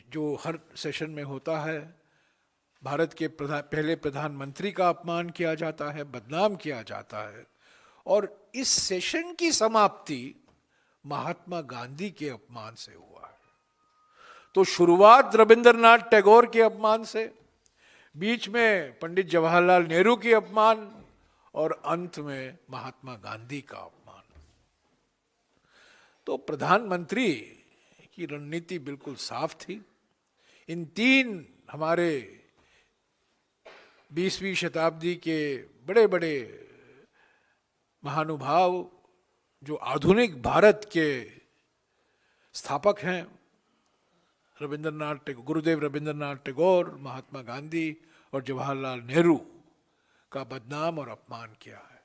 जो हर सेशन में होता है, भारत के पहले प्रधानमंत्री का अपमान किया जाता है, बदनाम किया जाता है। और इस सेशन की समाप्ति महात्मा गांधी के अपमान से हुआ है। तो शुरुआत रविंद्रनाथ टैगोर के अपमान से, बीच में पंडित जवाहरलाल नेहरू के अपमान और अंत में महात्मा गांधी का अपमान। तो प्रधानमंत्री की रणनीति बिल्कुल साफ थी। इन तीन हमारे 20वीं शताब्दी के बड़े बड़े महानुभाव जो आधुनिक भारत के स्थापक हैं, गुरुदेव रविंद्रनाथ टैगोर, महात्मा गांधी और जवाहरलाल नेहरू का बदनाम और अपमान किया है।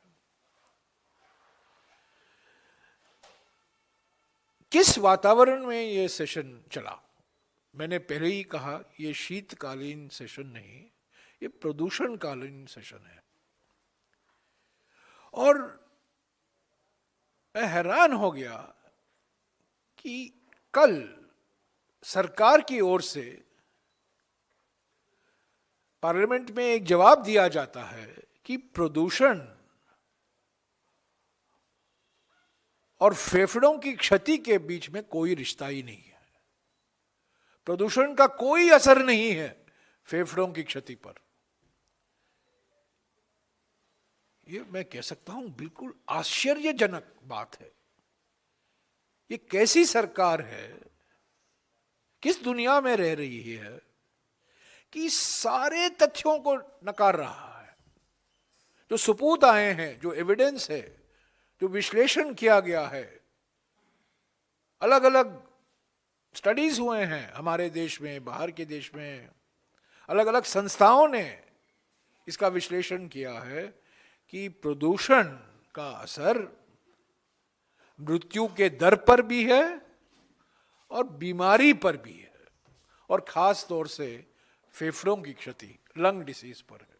किस वातावरण में ये सेशन चला? मैंने पहले ही कहा, ये शीतकालीन सेशन नहीं, ये प्रदूषणकालीन सेशन है। और मैं हैरान हो गया कि कल सरकार की ओर से पार्लियामेंट में एक जवाब दिया जाता है कि प्रदूषण और फेफड़ों की क्षति के बीच में कोई रिश्ता ही नहीं है। प्रदूषण का कोई असर नहीं है फेफड़ों की क्षति पर। ये मैं कह सकता हूं बिल्कुल आश्चर्यजनक बात है। ये कैसी सरकार है, किस दुनिया में रह रही है कि सारे तथ्यों को नकार रहा है। जो सबूत आए हैं, जो एविडेंस है, जो विश्लेषण किया गया है, अलग अलग स्टडीज हुए हैं हमारे देश में, बाहर के देश में, अलग अलग संस्थाओं ने इसका विश्लेषण किया है कि प्रदूषण का असर मृत्यु के दर पर भी है और बीमारी पर भी है, और खास तौर से फेफड़ों की क्षति, लंग डिसीज पर है।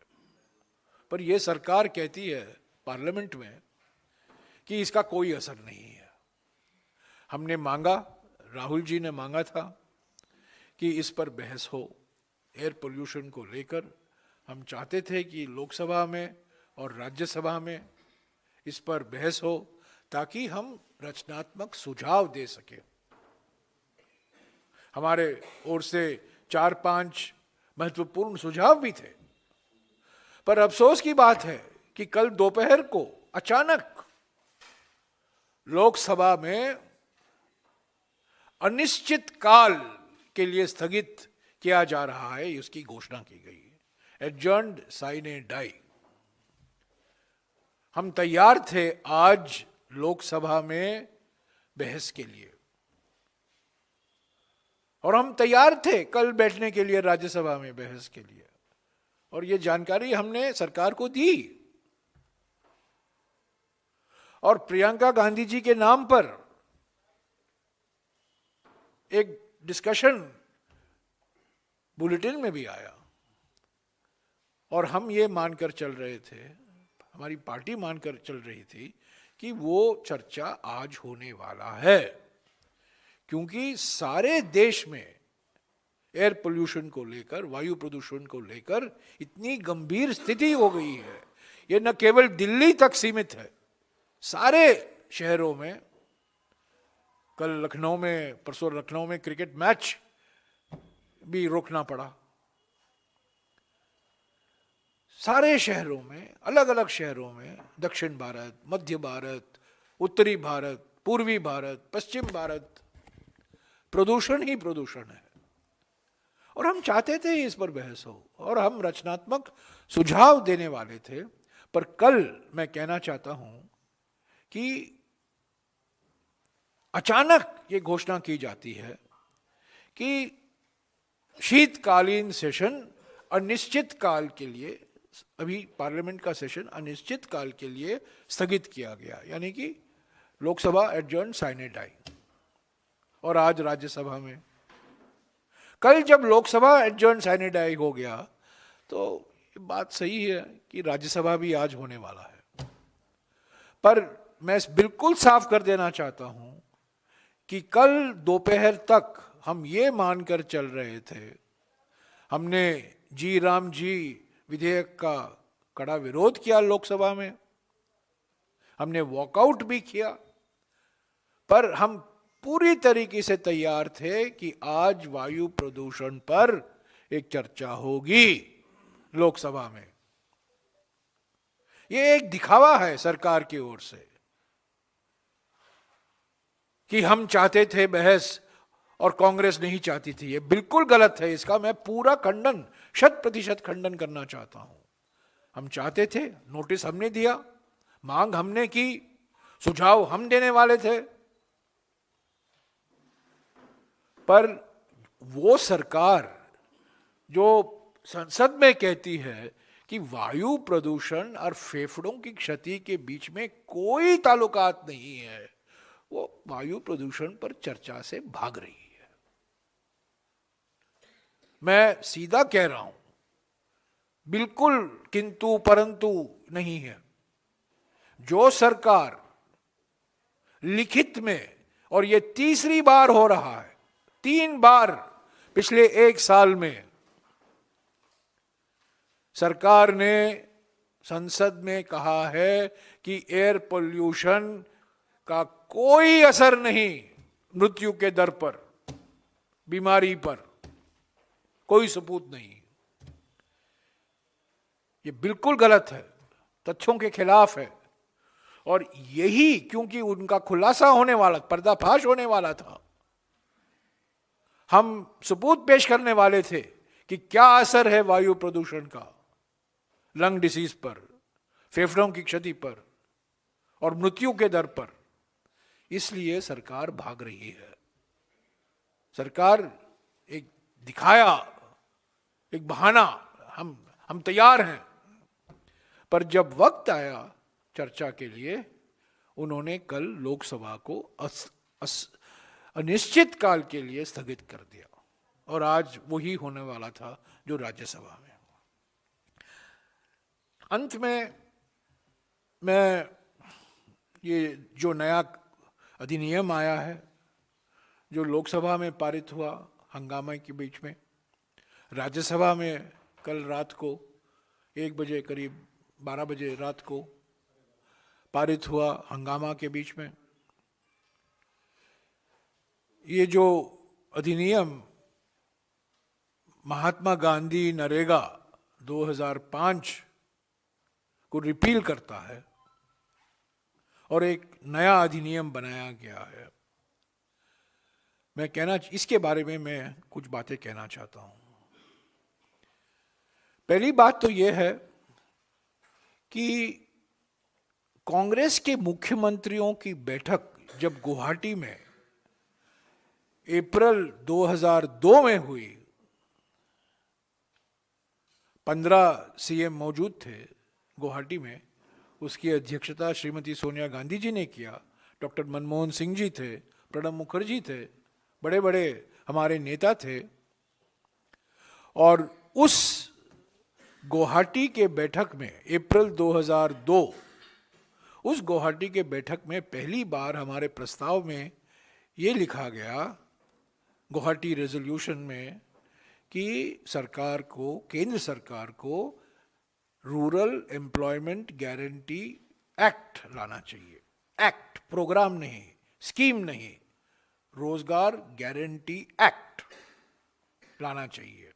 पर यह सरकार कहती है पार्लियामेंट में कि इसका कोई असर नहीं है। हमने मांगा, राहुल जी ने मांगा था कि इस पर बहस हो, एयर पोल्यूशन को लेकर। हम चाहते थे कि लोकसभा में और राज्यसभा में इस पर बहस हो ताकि हम रचनात्मक सुझाव दे सके। हमारे ओर से 4-5 महत्वपूर्ण सुझाव भी थे। पर अफसोस की बात है कि कल दोपहर को अचानक लोकसभा में अनिश्चित काल के लिए स्थगित किया जा रहा है, इसकी घोषणा की गई है। Adjourned sine die. हम तैयार थे आज लोकसभा में बहस के लिए, और हम तैयार थे कल बैठने के लिए राज्यसभा में बहस के लिए, और ये जानकारी हमने सरकार को दी। और प्रियंका गांधी जी के नाम पर एक डिस्कशन बुलेटिन में भी आया, और हम ये मानकर चल रहे थे, हमारी पार्टी मानकर चल रही थी कि वो चर्चा आज होने वाला है, क्योंकि सारे देश में एयर पोल्यूशन को लेकर, वायु प्रदूषण को लेकर इतनी गंभीर स्थिति हो गई है। ये न केवल दिल्ली तक सीमित है, सारे शहरों में। कल लखनऊ में, परसों लखनऊ में क्रिकेट मैच भी रोकना पड़ा। सारे शहरों में, अलग अलग शहरों में, दक्षिण भारत, मध्य भारत, उत्तरी भारत, पूर्वी भारत, पश्चिम भारत, प्रदूषण ही प्रदूषण है। और हम चाहते थे इस पर बहस हो, और हम रचनात्मक सुझाव देने वाले थे। पर कल मैं कहना चाहता हूं कि अचानक ये घोषणा की जाती है कि शीतकालीन सेशन अनिश्चित काल के लिए, अभी पार्लियामेंट का सेशन अनिश्चित काल के लिए स्थगित किया गया, यानी कि लोकसभा एडजर्न साइने डाई। और आज राज्यसभा में, कल जब लोकसभा एडजर्न साइने डाई हो गया, तो बात सही है कि राज्यसभा भी आज होने वाला है। पर मैं बिल्कुल साफ कर देना चाहता हूं कि कल दोपहर तक हम ये मानकर चल रहे थे, हमने जी राम जी विधेयक का कड़ा विरोध किया लोकसभा में, हमने वॉकआउट भी किया, पर हम पूरी तरीके से तैयार थे कि आज वायु प्रदूषण पर एक चर्चा होगी लोकसभा में। ये एक दिखावा है सरकार की ओर से कि हम चाहते थे बहस और कांग्रेस नहीं चाहती थी। ये बिल्कुल गलत है, इसका मैं पूरा खंडन, 100% खंडन करना चाहता हूं। हम चाहते थे, नोटिस हमने दिया, मांग हमने की, सुझाव हम देने वाले थे, पर वो सरकार जो संसद में कहती है कि वायु प्रदूषण और फेफड़ों की क्षति के बीच में कोई ताल्लुकात नहीं है, वो वायु प्रदूषण पर चर्चा से भाग रही है। मैं सीधा कह रहा हूं, बिल्कुल किंतु परंतु नहीं है। जो सरकार लिखित में, और ये तीसरी बार हो रहा है, 3 बार पिछले 1 साल में सरकार ने संसद में कहा है कि एयर पोल्यूशन का कोई असर नहीं मृत्यु के दर पर, बीमारी पर, कोई सबूत नहीं। ये बिल्कुल गलत है, तथ्यों के खिलाफ है। और यही क्योंकि उनका खुलासा होने वाला, पर्दाफाश होने वाला था, हम सबूत पेश करने वाले थे कि क्या असर है वायु प्रदूषण का लंग डिसीज पर, फेफड़ों की क्षति पर और मृत्यु के दर पर। इसलिए सरकार भाग रही है। सरकार एक दिखाया, एक बहाना, हम तैयार हैं, पर जब वक्त आया चर्चा के लिए, उन्होंने कल लोकसभा को अनिश्चित काल के लिए स्थगित कर दिया, और आज वही होने वाला था जो राज्यसभा में। अंत में मैं ये जो नया अधिनियम आया है, जो लोकसभा में पारित हुआ हंगामे के बीच में, राज्यसभा में कल रात को 1 बजे, करीब 12 बजे रात को पारित हुआ हंगामा के बीच में, ये जो अधिनियम महात्मा गांधी नरेगा 2005 को रिपील करता है और एक नया अधिनियम बनाया गया है। इसके बारे में मैं कुछ बातें कहना चाहता हूं। पहली बात तो यह है कि कांग्रेस के मुख्यमंत्रियों की बैठक जब गुवाहाटी में अप्रैल 2002 में हुई, 15 सीएम मौजूद थे गुवाहाटी में, उसकी अध्यक्षता श्रीमती सोनिया गांधी जी ने किया, डॉक्टर मनमोहन सिंह जी थे, प्रणब मुखर्जी थे, बड़े बड़े हमारे नेता थे। और उस गुवाहाटी के बैठक में अप्रैल 2002, उस गुवाहाटी के बैठक में पहली बार हमारे प्रस्ताव में ये लिखा गया, गुवाहाटी रेजोल्यूशन में, कि सरकार को, केंद्र सरकार को रूरल एम्प्लॉयमेंट गारंटी एक्ट लाना चाहिए। एक्ट, प्रोग्राम नहीं, स्कीम नहीं, रोजगार गारंटी एक्ट लाना चाहिए।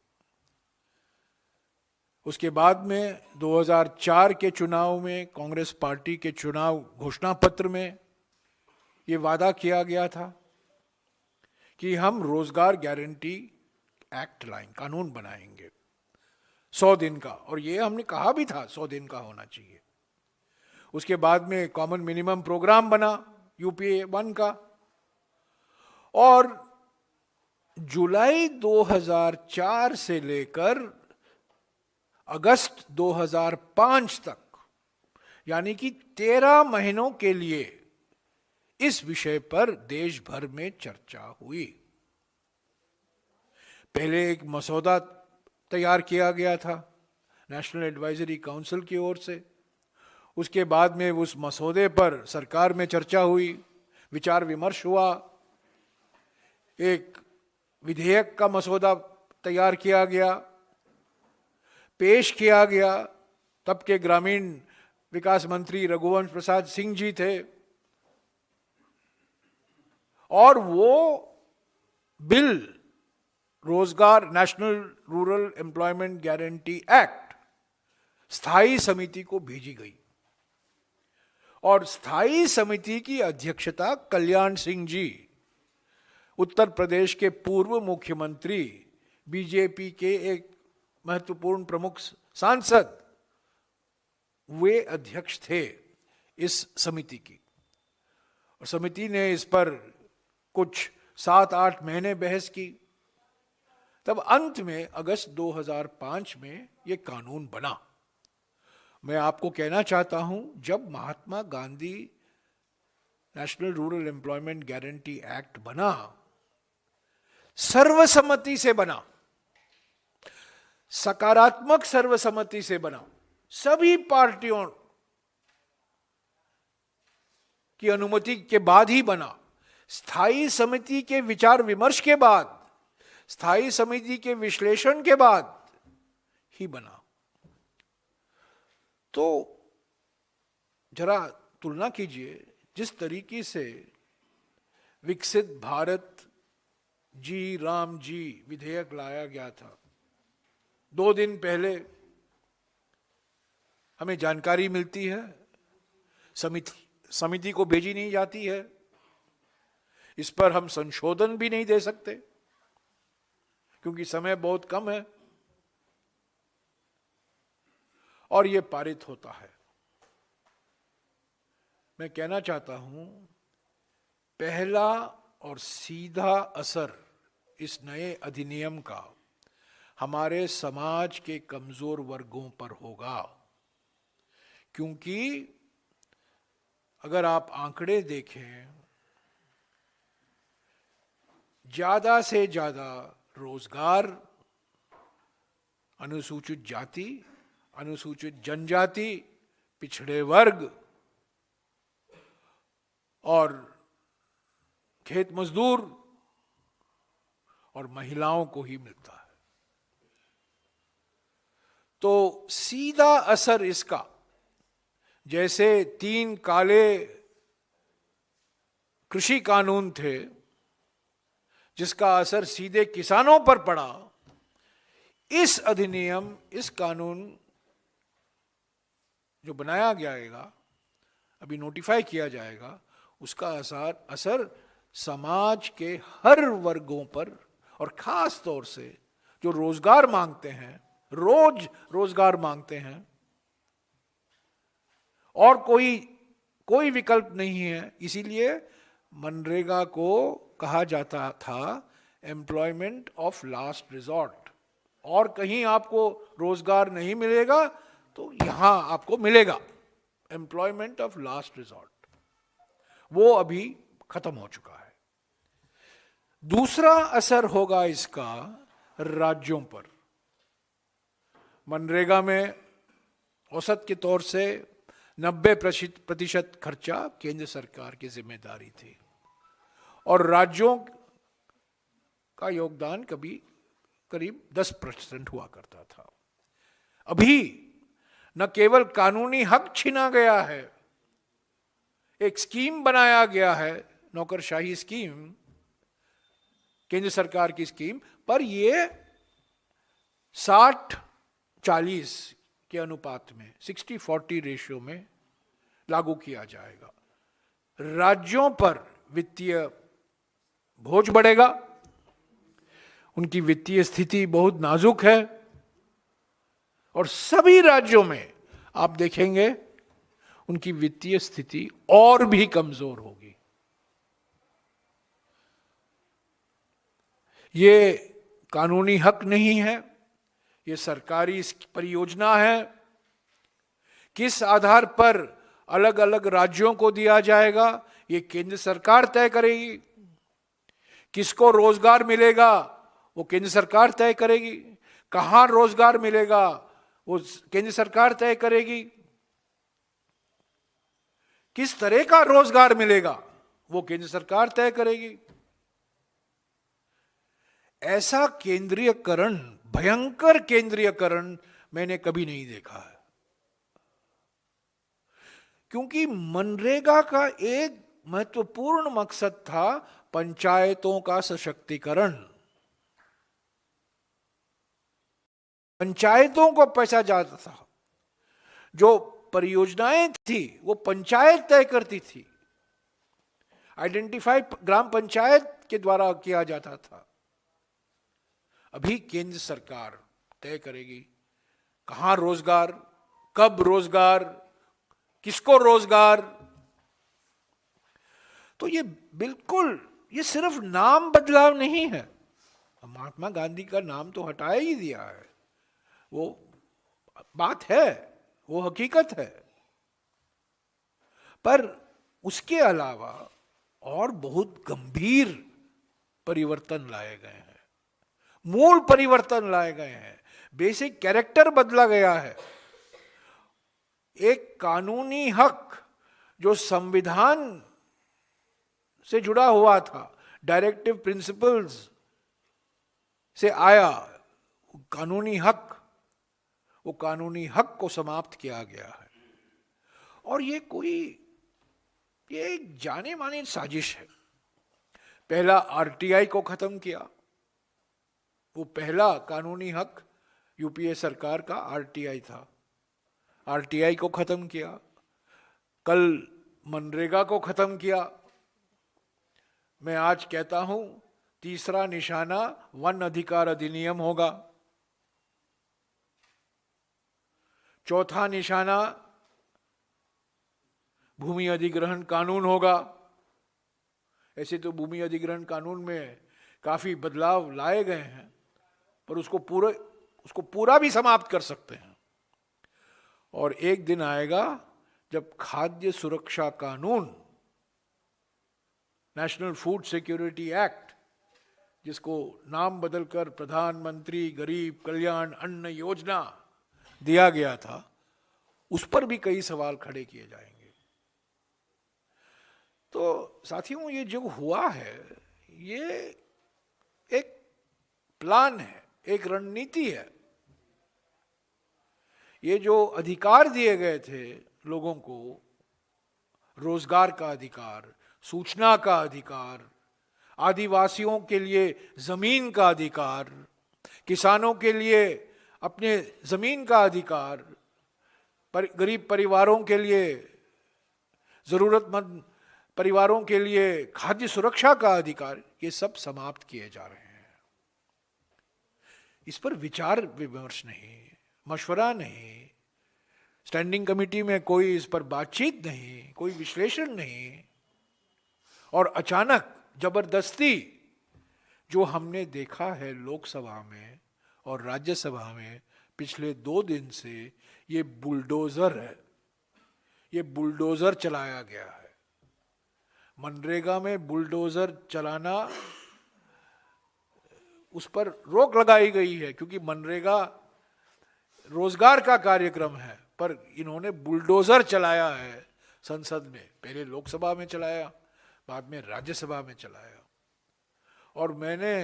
उसके बाद में 2004 के चुनाव में, कांग्रेस पार्टी के चुनाव घोषणा पत्र में ये वादा किया गया था कि हम रोजगार गारंटी एक्ट लाएंगे, कानून बनाएंगे 100 दिन का, और ये हमने कहा भी था 100 दिन का होना चाहिए। उसके बाद में कॉमन मिनिमम प्रोग्राम बना यूपीए 1 का, और जुलाई 2004 से लेकर अगस्त 2005 तक, यानी कि 13 महीनों के लिए इस विषय पर देश भर में चर्चा हुई। पहले एक मसौदा तैयार किया गया था नेशनल एडवाइजरी काउंसिल की ओर से, उसके बाद में उस मसौदे पर सरकार में चर्चा हुई, विचार विमर्श हुआ, एक विधेयक का मसौदा तैयार किया गया, पेश किया गया। तब के ग्रामीण विकास मंत्री रघुवंश प्रसाद सिंह जी थे, और वो बिल रोजगार national Rural Employment Guarantee act स्थायी समिति को भेजी गई, और स्थायी समिति की अध्यक्षता कल्याण सिंह जी, उत्तर प्रदेश के पूर्व मुख्यमंत्री, बीजेपी के एक महत्वपूर्ण प्रमुख सांसद, वे अध्यक्ष थे इस समिति की। और समिति ने इस पर कुछ 7-8 महीने बहस की। तब अंत में अगस्त 2005 में यह कानून बना। मैं आपको कहना चाहता हूं, जब Mahatma Gandhi National Rural Employment Guarantee Act बना, सर्वसम्मति से बना, सकारात्मक सर्वसम्मति से बना, सभी पार्टियों की अनुमति के बाद ही बना, स्थायी समिति के विचार विमर्श के बाद, स्थायी समिति के विश्लेषण के बाद ही बना। तो जरा तुलना कीजिए, जिस तरीके से विकसित भारत जी राम जी विधेयक लाया गया था, 2 दिन पहले हमें जानकारी मिलती है, समिति को भेजी नहीं जाती है, इस पर हम संशोधन भी नहीं दे सकते क्योंकि समय बहुत कम है, और यह पारित होता है। मैं कहना चाहता हूं, पहला और सीधा असर इस नए अधिनियम का हमारे समाज के कमजोर वर्गों पर होगा, क्योंकि अगर आप आंकड़े देखें, ज्यादा से ज्यादा रोजगार अनुसूचित जाति, अनुसूचित जनजाति, पिछड़े वर्ग और खेत मजदूर और महिलाओं को ही मिलता है। तो सीधा असर इसका, जैसे 3 काले कृषि कानून थे जिसका असर सीधे किसानों पर पड़ा, इस अधिनियम, इस कानून जो बनाया जाएगा, अभी नोटिफाई किया जाएगा, उसका असर समाज के हर वर्गों पर, और खास तौर से जो रोजगार मांगते हैं, रोज रोजगार मांगते हैं, और कोई विकल्प नहीं है। इसीलिए मनरेगा को कहा जाता था एम्प्लॉयमेंट ऑफ लास्ट रिजॉर्ट। और कहीं आपको रोजगार नहीं मिलेगा तो यहां आपको मिलेगा, एम्प्लॉयमेंट ऑफ लास्ट रिजॉर्ट। वो अभी खत्म हो चुका है। दूसरा असर होगा इसका राज्यों पर। मनरेगा में औसत के तौर से 90% खर्चा केंद्र सरकार की जिम्मेदारी थी, और राज्यों का योगदान करीब 10% हुआ करता था। अभी न केवल कानूनी हक छीना गया है, एक स्कीम बनाया गया है, नौकरशाही स्कीम, केंद्र सरकार की स्कीम, पर यह 60-40 के अनुपात में, 60-40 रेशियो में लागू किया जाएगा। राज्यों पर वित्तीय बोझ बढ़ेगा, उनकी वित्तीय स्थिति बहुत नाजुक है, और सभी राज्यों में आप देखेंगे उनकी वित्तीय स्थिति और भी कमजोर होगी। ये कानूनी हक नहीं है, ये सरकारी परियोजना है। किस आधार पर अलग अलग राज्यों को दिया जाएगा, ये केंद्र सरकार तय करेगी। किसको रोजगार मिलेगा, वो केंद्र सरकार तय करेगी। कहां रोजगार मिलेगा, वो केंद्र सरकार तय करेगी। किस तरह का रोजगार मिलेगा, वो केंद्र सरकार तय करेगी। ऐसा केंद्रीयकरण, भयंकर केंद्रीयकरण मैंने कभी नहीं देखा है। क्योंकि मनरेगा का एक महत्वपूर्ण मकसद था पंचायतों का सशक्तिकरण। पंचायतों को पैसा जाता था, जो परियोजनाएं थी वो पंचायत तय करती थी, आइडेंटिफाई ग्राम पंचायत के द्वारा किया जाता था। अभी केंद्र सरकार तय करेगी कहां रोजगार, कब रोजगार, किसको रोजगार। तो ये बिल्कुल, ये सिर्फ नाम बदलाव नहीं है। महात्मा गांधी का नाम तो हटाया ही दिया है, वो बात है, वो हकीकत है, पर उसके अलावा और बहुत गंभीर परिवर्तन लाए गए हैं, मूल परिवर्तन लाए गए हैं, बेसिक कैरेक्टर बदला गया है। एक कानूनी हक जो संविधान से जुड़ा हुआ था, डायरेक्टिव प्रिंसिपल्स से आया कानूनी हक, वो कानूनी हक को समाप्त किया गया है। और ये एक जाने मानी साजिश है। पहला आरटीआई को खत्म किया, वो पहला कानूनी हक यूपीए सरकार का आरटीआई था, आरटीआई को खत्म किया। कल मनरेगा को खत्म किया। मैं आज कहता हूं तीसरा निशाना वन अधिकार अधिनियम होगा, चौथा निशाना भूमि अधिग्रहण कानून होगा। ऐसे तो भूमि अधिग्रहण कानून में काफी बदलाव लाए गए हैं, पर उसको पूरा भी समाप्त कर सकते हैं। और एक दिन आएगा जब खाद्य सुरक्षा कानून, नेशनल फूड सिक्योरिटी एक्ट, जिसको नाम बदलकर प्रधानमंत्री गरीब कल्याण अन्न योजना दिया गया था, उस पर भी कई सवाल खड़े किए जाएंगे। तो साथियों, ये जो हुआ है ये एक प्लान है, एक रणनीति है। ये जो अधिकार दिए गए थे लोगों को, रोजगार का अधिकार, सूचना का अधिकार, आदिवासियों के लिए जमीन का अधिकार, किसानों के लिए अपने जमीन का अधिकार, गरीब परिवारों के लिए, जरूरतमंद परिवारों के लिए खाद्य सुरक्षा का अधिकार, ये सब समाप्त किए जा रहे हैं। इस पर विचार विमर्श नहीं, मशवरा नहीं, स्टैंडिंग कमेटी में कोई इस पर बातचीत नहीं, कोई विश्लेषण नहीं, और अचानक जबरदस्ती जो हमने देखा है लोकसभा में और राज्यसभा में पिछले 2 दिन से, ये बुलडोजर है, ये बुलडोजर चलाया गया है। मनरेगा में बुलडोजर चलाना, उस पर रोक लगाई गई है, क्योंकि मनरेगा रोजगार का कार्यक्रम है, पर इन्होंने बुलडोजर चलाया है संसद में। पहले लोकसभा में चलाया, बाद में राज्यसभा में चलाया। और मैंने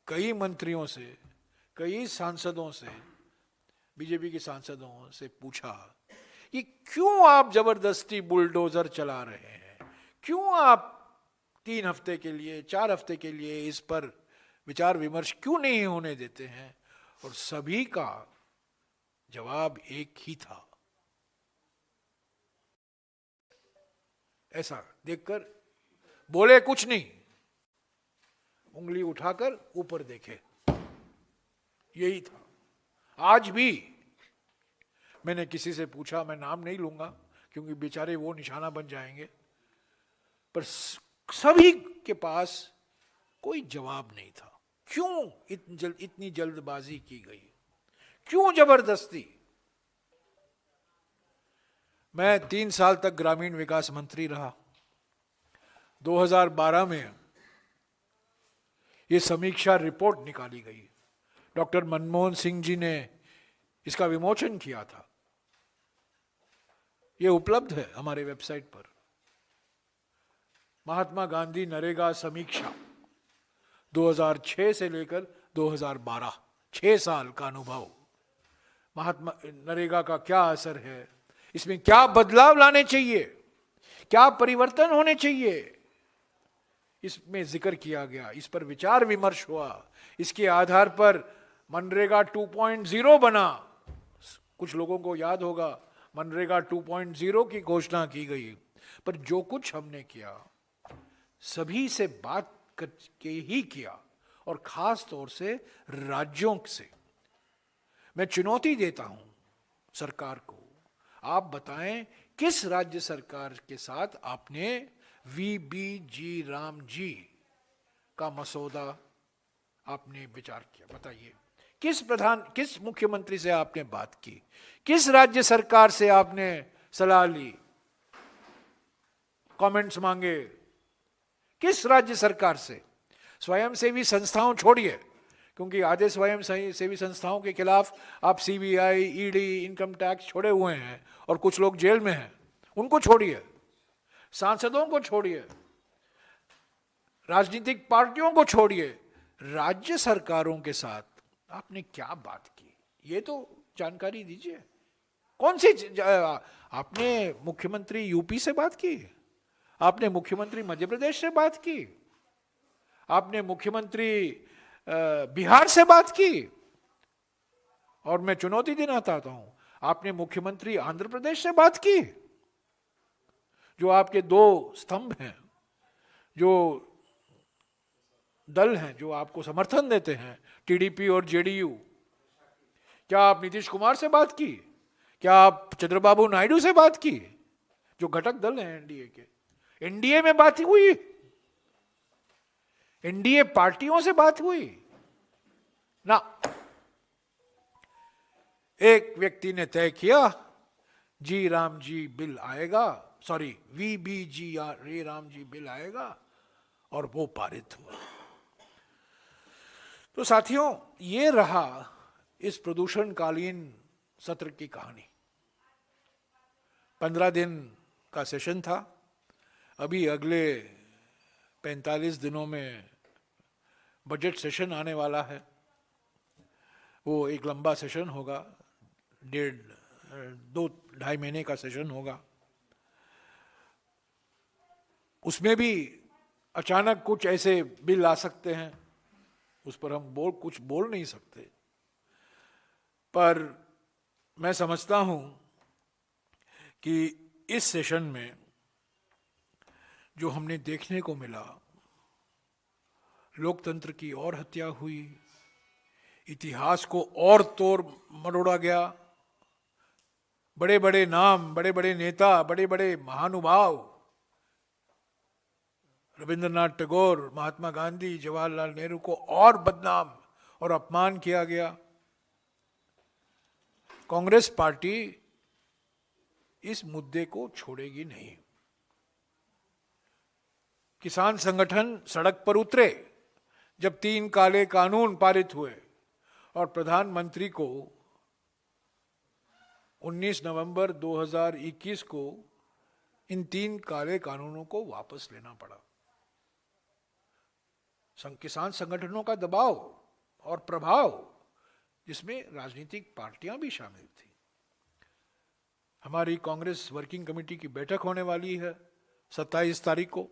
कई मंत्रियों से, कई सांसदों से, बीजेपी के सांसदों से पूछा कि क्यों आप जबरदस्ती बुलडोजर चला रहे हैं, क्यों आप 3 हफ्ते के लिए, 4 हफ्ते के लिए इस पर विचार विमर्श क्यों नहीं होने देते हैं। और सभी का जवाब एक ही था। ऐसा देखकर बोले कुछ नहीं, उंगली उठाकर ऊपर देखे, यही था। आज भी मैंने किसी से पूछा, मैं नाम नहीं लूंगा क्योंकि बेचारे वो निशाना बन जाएंगे, पर सभी के पास कोई जवाब नहीं था। क्यों इतनी जल्दबाजी की गई, क्यों जबरदस्ती। मैं 3 साल तक ग्रामीण विकास मंत्री रहा। 2012 में ये समीक्षा रिपोर्ट निकाली गई, डॉक्टर मनमोहन सिंह जी ने इसका विमोचन किया था। ये उपलब्ध है हमारे वेबसाइट पर, महात्मा गांधी नरेगा समीक्षा 2006 से लेकर 2012, 6 साल का अनुभव, महात्मा नरेगा का क्या असर है, इसमें क्या बदलाव लाने चाहिए, क्या परिवर्तन होने चाहिए, इसमें जिक्र किया गया, इस पर विचार विमर्श हुआ। इसके आधार पर मनरेगा 2.0 बना। कुछ लोगों को याद होगा मनरेगा 2.0 की घोषणा की गई, पर जो कुछ हमने किया सभी से बात करके ही किया, और खास तौर से राज्यों से। मैं चुनौती देता हूं सरकार को, आप बताएं किस राज्य सरकार के साथ आपने वीबीजी राम जी का मसौदा आपने विचार किया, बताइए। किस मुख्यमंत्री से आपने बात की, किस राज्य सरकार से आपने सलाह ली, कमेंट्स मांगे, किस राज्य सरकार से? स्वयंसेवी संस्थाओं छोड़िए, क्योंकि आधे स्वयं सेवी संस्थाओं के खिलाफ आप सीबीआई, ईडी, इनकम टैक्स छोड़े हुए हैं और कुछ लोग जेल में हैं, उनको छोड़िए, सांसदों को छोड़िए, राजनीतिक पार्टियों को छोड़िए, राज्य सरकारों के साथ आपने क्या बात की, ये तो जानकारी दीजिए। कौन सी आपने मुख्यमंत्री यूपी से बात की, आपने मुख्यमंत्री मध्य प्रदेश से बात की, आपने मुख्यमंत्री बिहार से बात की, और मैं चुनौती देना चाहता हूं, आपने मुख्यमंत्री आंध्र प्रदेश से बात की, जो आपके दो स्तंभ हैं, जो दल हैं जो आपको समर्थन देते हैं, टीडीपी और जेडीयू। क्या आप नीतीश कुमार से बात की? क्या आप चंद्रबाबू नायडू से बात की, जो घटक दल हैं एनडीए के? एनडीए में बात हुई, एनडीए पार्टियों से बात हुई ना। एक व्यक्ति ने तय किया जी राम जी बिल आएगा, सॉरी वीबीजी रे राम जी बिल आएगा, और वो पारित हुआ। तो साथियों, ये रहा इस प्रदूषणकालीन सत्र की कहानी। 15 दिन का सेशन था। अभी अगले 45 दिनों में बजट सेशन आने वाला है। वो एक लंबा सेशन होगा, 2-2.5 महीने का सेशन होगा। उसमें भी अचानक कुछ ऐसे बिल आ सकते हैं, उस पर हम कुछ बोल नहीं सकते। पर मैं समझता हूं कि इस सेशन में जो हमने देखने को मिला, लोकतंत्र की और हत्या हुई, इतिहास को और तोड़ मरोड़ा गया, बड़े बड़े नाम, बड़े बड़े नेता, बड़े बड़े महानुभाव, रविंद्रनाथ टैगोर, महात्मा गांधी, जवाहरलाल नेहरू को और बदनाम और अपमान किया गया। कांग्रेस पार्टी इस मुद्दे को छोड़ेगी नहीं। किसान संगठन सड़क पर उतरे जब 3 काले कानून पारित हुए, और प्रधानमंत्री को 19 नवंबर 2021 को इन 3 काले कानूनों को वापस लेना पड़ा। किसान संगठनों का दबाव और प्रभाव, जिसमें राजनीतिक पार्टियां भी शामिल थी। हमारी कांग्रेस वर्किंग कमेटी की बैठक होने वाली है 27 तारीख को,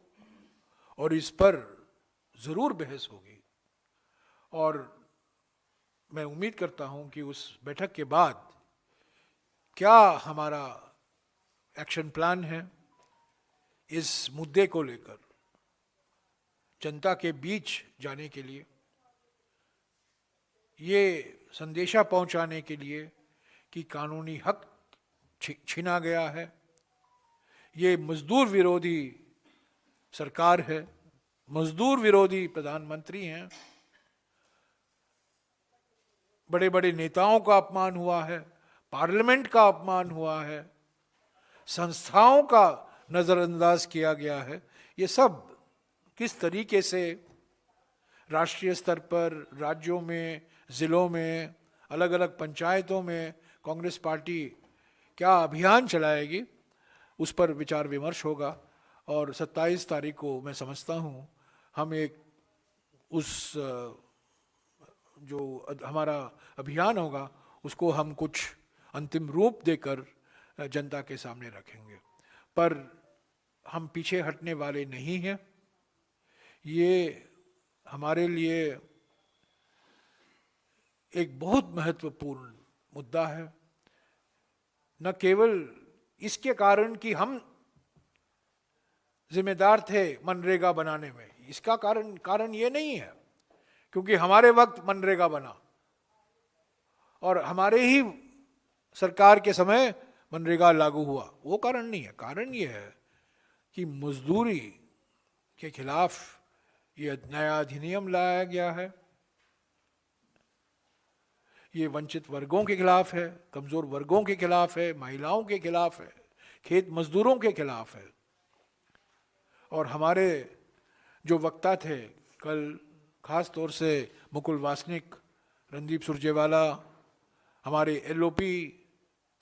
और इस पर जरूर बहस होगी। और मैं उम्मीद करता हूं कि उस बैठक के बाद क्या हमारा एक्शन प्लान है इस मुद्दे को लेकर जनता के बीच जाने के लिए, ये संदेशा पहुंचाने के लिए कि कानूनी हक छीना गया है, ये मजदूर विरोधी सरकार है, मजदूर विरोधी प्रधानमंत्री हैं, बड़े बड़े नेताओं का अपमान हुआ है, पार्लियामेंट का अपमान हुआ है, संस्थाओं का नजरअंदाज किया गया है। ये सब किस तरीके से राष्ट्रीय स्तर पर, राज्यों में, जिलों में, अलग अलग पंचायतों में कांग्रेस पार्टी क्या अभियान चलाएगी, उस पर विचार विमर्श होगा। और 27 तारीख को मैं समझता हूँ हम एक उस जो हमारा अभियान होगा उसको हम कुछ अंतिम रूप देकर जनता के सामने रखेंगे। पर हम पीछे हटने वाले नहीं हैं। ये हमारे लिए एक बहुत महत्वपूर्ण मुद्दा है, न केवल इसके कारण कि हम जिम्मेदार थे मनरेगा बनाने में, इसका कारण ये नहीं है क्योंकि हमारे वक्त मनरेगा बना और हमारे ही सरकार के समय मनरेगा लागू हुआ, वो कारण नहीं है। कारण ये है कि मजदूरी के खिलाफ ये नया अधिनियम लाया गया है। ये वंचित वर्गों के खिलाफ है, कमजोर वर्गों के खिलाफ है, महिलाओं के खिलाफ है, खेत मजदूरों के खिलाफ है। और हमारे जो वक्ता थे कल, खास तौर से मुकुल वासनिक, रणदीप सुरजेवाला, हमारे एलओपी,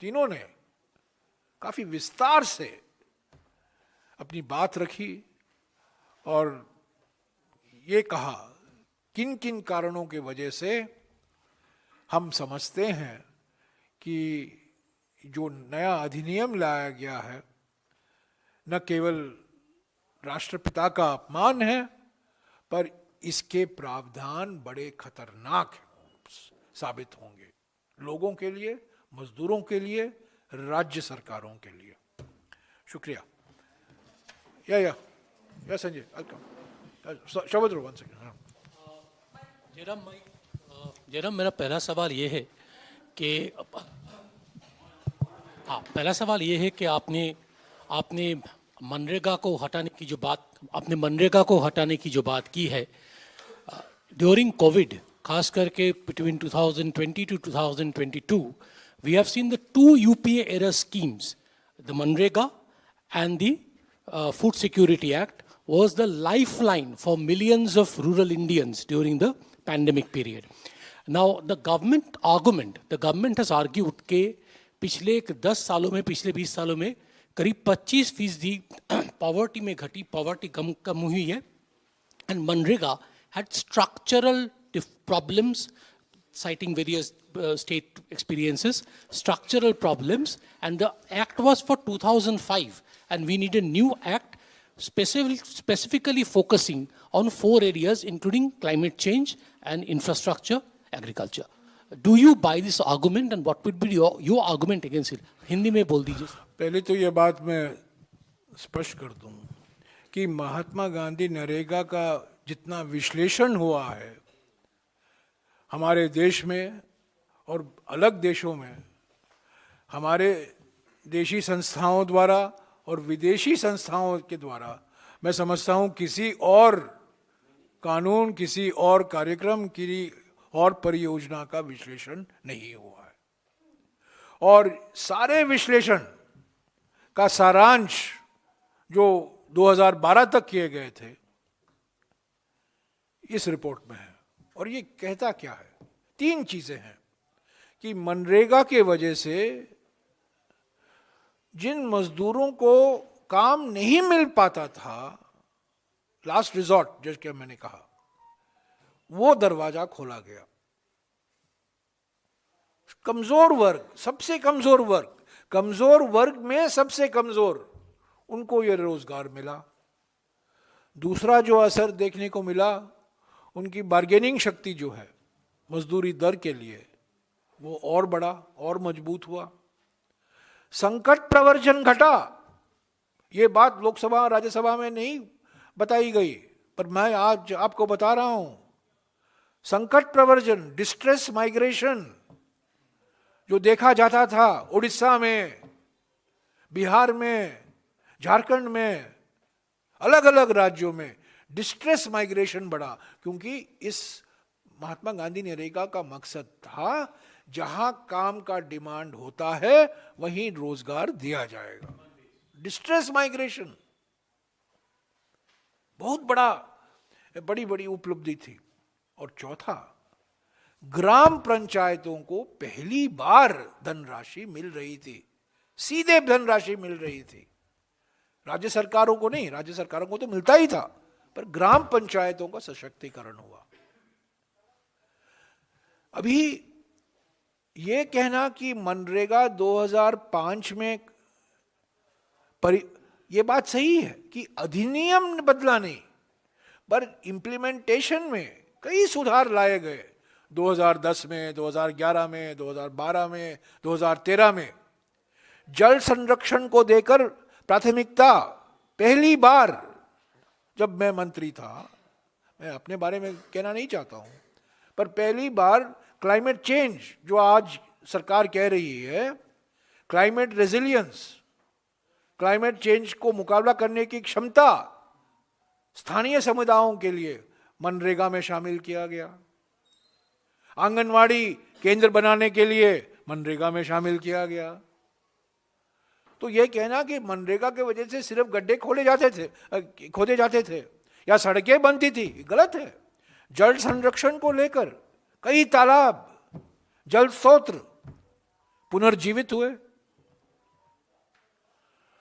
तीनों ने काफी विस्तार से अपनी बात रखी और ये कहा किन किन कारणों की वजह से हम समझते हैं कि जो नया अधिनियम लाया गया है न केवल राष्ट्रपिता का अपमान है, पर इसके प्रावधान बड़े खतरनाक साबित होंगे लोगों के लिए, मजदूरों के लिए, राज्य सरकारों के लिए। शुक्रिया। या संजय, शब्द वन सेकंड। जयराम, मेरा पहला सवाल ये है कि आपने मनरेगा को हटाने की जो बात की है ड्यूरिंग कोविड, खास करके between 2020 to 2022, we have seen the two UPA era schemes, the Manrega and the Food Security Act, was the lifeline for millions of rural Indians during the pandemic period. Now, the government has argued कि पिछले 10 सालों में, पिछले 20 सालों में करीब 25% poverty में घटी, पॉवर्टी कम हुई है, and Manrega had structural problems, citing various state experiences, structural problems, and the act was for 2005, and we need a new act specifically focusing on 4 areas including climate change and infrastructure, agriculture. Do you buy this argument, and what would be your argument against it? Hindi में बोल दीजिए। पहले तो ये बात मैं स्पष्ट कर दूं कि महात्मा गांधी नरेगा का जितना विश्लेषण हुआ है हमारे देश में और अलग देशों में, हमारे देशी संस्थाओं द्वारा और विदेशी संस्थाओं के द्वारा, मैं समझता हूँ किसी और कानून, किसी और कार्यक्रम, किसी और परियोजना का विश्लेषण नहीं हुआ है। और सारे विश्लेषण का सारांश जो 2012 तक किए गए थे इस रिपोर्ट में है। और ये कहता क्या है? 3 चीजें हैं कि मनरेगा के वजह से जिन मजदूरों को काम नहीं मिल पाता था, लास्ट रिजॉर्ट जैसे मैंने कहा, वो दरवाजा खोला गया। कमजोर वर्ग, सबसे कमजोर वर्ग में सबसे कमजोर, उनको ये रोजगार मिला। दूसरा जो असर देखने को मिला, उनकी बार्गेनिंग शक्ति जो है मजदूरी दर के लिए, वो और बड़ा और मजबूत हुआ। संकट प्रवर्जन घटा। ये बात लोकसभा राज्यसभा में नहीं बताई गई, पर मैं आज आपको बता रहा हूं। संकट प्रवर्जन, डिस्ट्रेस माइग्रेशन जो देखा जाता था उड़ीसा में, बिहार में, झारखंड में, अलग अलग राज्यों में, डिस्ट्रेस माइग्रेशन बढ़ा, क्योंकि इस महात्मा गांधी नरेगा का मकसद था जहां काम का डिमांड होता है वहीं रोजगार दिया जाएगा। डिस्ट्रेस माइग्रेशन बहुत बड़ी उपलब्धि थी। और चौथा, ग्राम पंचायतों को पहली बार धनराशि मिल रही थी, सीधे धनराशि मिल रही थी। राज्य सरकारों को नहीं, राज्य सरकारों को तो मिलता ही था, पर ग्राम पंचायतों का सशक्तिकरण हुआ। अभी ये कहना कि मनरेगा 2005 में ये बात सही है कि अधिनियम बदला नहीं, पर इंप्लीमेंटेशन में कई सुधार लाए गए 2010 में, 2011 में, 2012 में, 2013 में। जल संरक्षण को देकर प्राथमिकता पहली बार, जब मैं मंत्री था, मैं अपने बारे में कहना नहीं चाहता हूं, पर पहली बार क्लाइमेट चेंज जो आज सरकार कह रही है, क्लाइमेट रेजिलियंस, क्लाइमेट चेंज को मुकाबला करने की क्षमता स्थानीय समुदायों के लिए मनरेगा में शामिल किया गया। आंगनवाड़ी केंद्र बनाने के लिए मनरेगा में शामिल किया गया। तो यह कहना कि मनरेगा के वजह से सिर्फ गड्ढे खोदे जाते थे या सड़कें बनती थी, गलत है। जल संरक्षण को लेकर कई तालाब, जल स्रोत पुनर्जीवित हुए।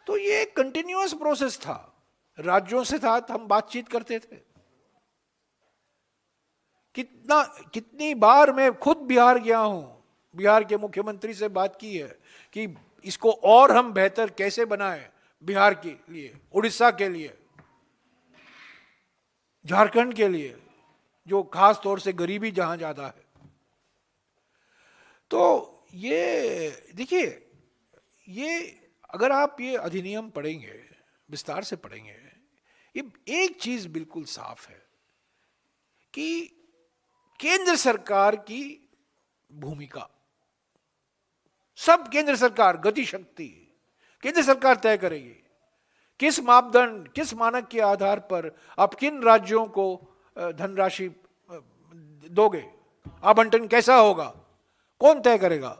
तो ये एक कंटिन्यूअस प्रोसेस था, राज्यों से साथ हम बातचीत करते थे। कितनी बार मैं खुद बिहार गया हूं, बिहार के मुख्यमंत्री से बात की है कि इसको और हम बेहतर कैसे बनाएं, बिहार के लिए, उड़ीसा के लिए, झारखंड के लिए, जो खास तौर से गरीबी जहां ज्यादा है। तो ये देखिए, ये अगर आप ये अधिनियम पढ़ेंगे, विस्तार से पढ़ेंगे, ये एक चीज बिल्कुल साफ है कि केंद्र सरकार की भूमिका, सब केंद्र सरकार, गति शक्ति केंद्र सरकार तय करेगी। किस मापदंड, किस मानक के आधार पर आप किन राज्यों को धनराशि दोगे, आवंटन कैसा होगा, कौन तय करेगा?